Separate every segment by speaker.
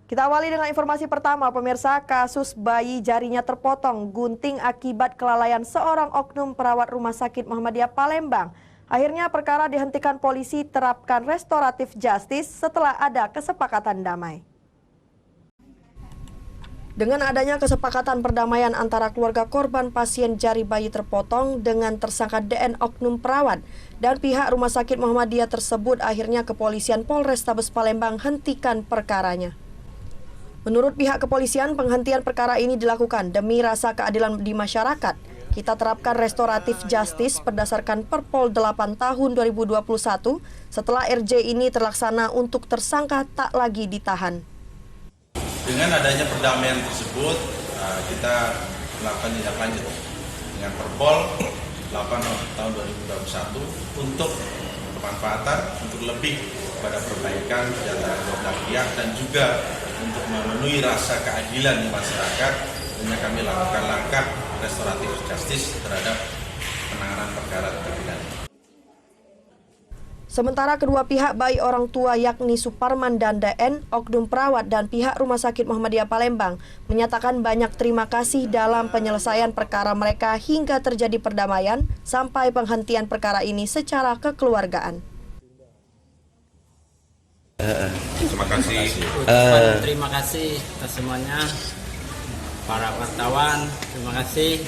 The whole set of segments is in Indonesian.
Speaker 1: Kita awali dengan informasi pertama, pemirsa. Kasus bayi jarinya terpotong gunting akibat kelalaian seorang oknum perawat Rumah Sakit Muhammadiyah Palembang. Akhirnya perkara dihentikan polisi terapkan restoratif justice setelah ada kesepakatan damai. Dengan adanya kesepakatan perdamaian antara keluarga korban pasien jari bayi terpotong dengan tersangka DN oknum perawat dan pihak Rumah Sakit Muhammadiyah tersebut, akhirnya kepolisian Polrestabes Palembang hentikan perkaranya. Menurut pihak kepolisian, penghentian perkara ini dilakukan demi rasa keadilan di masyarakat. Kita terapkan restoratif justice berdasarkan Perpol 8 tahun 2021 setelah RJ ini terlaksana untuk tersangka tak lagi ditahan.
Speaker 2: Dengan adanya perdamaian tersebut, kita melakukan tindak lanjut dengan Perpol 8 tahun 2021 untuk kemanfaatan, untuk lebih pada perbaikan di antara kedua belah pihak dan juga untuk memenuhi rasa keadilan di masyarakat. Hanya kami lakukan langkah restoratif justice terhadap penanganan perkara tindak pidana.
Speaker 1: Sementara kedua pihak baik orang tua yakni Suparman dan DN, oknum perawat dan pihak Rumah Sakit Muhammadiyah Palembang menyatakan banyak terima kasih dalam penyelesaian perkara mereka hingga terjadi perdamaian sampai penghentian perkara ini secara kekeluargaan.
Speaker 2: Terima kasih.
Speaker 3: Terima kasih atas semuanya, para wartawan, terima kasih,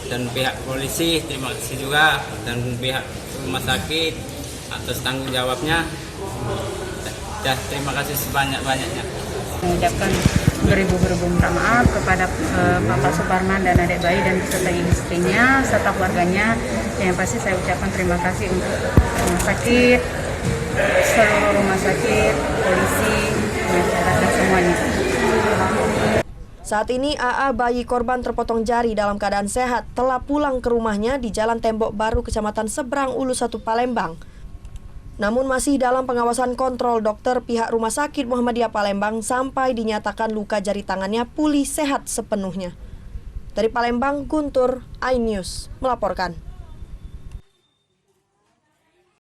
Speaker 3: dan pihak polisi terima kasih juga, dan pihak rumah sakit atas tanggung jawabnya. Ya, terima kasih sebanyak-banyaknya.
Speaker 4: Mengucapkan beribu-ribu minta maaf kepada Bapak Suparman dan adik bayi dan beserta istrinya serta keluarganya. Yang pasti saya ucapkan terima kasih untuk rumah sakit, seluruh rumah sakit, polisi, masyarakat semuanya.
Speaker 1: Saat ini AA bayi korban terpotong jari dalam keadaan sehat telah pulang ke rumahnya di Jalan Tembok Baru, Kecamatan Seberang Ulu 1 Palembang. Namun masih dalam pengawasan kontrol dokter pihak Rumah Sakit Muhammadiyah Palembang sampai dinyatakan luka jari tangannya pulih sehat sepenuhnya. Dari Palembang, Guntur, iNews melaporkan.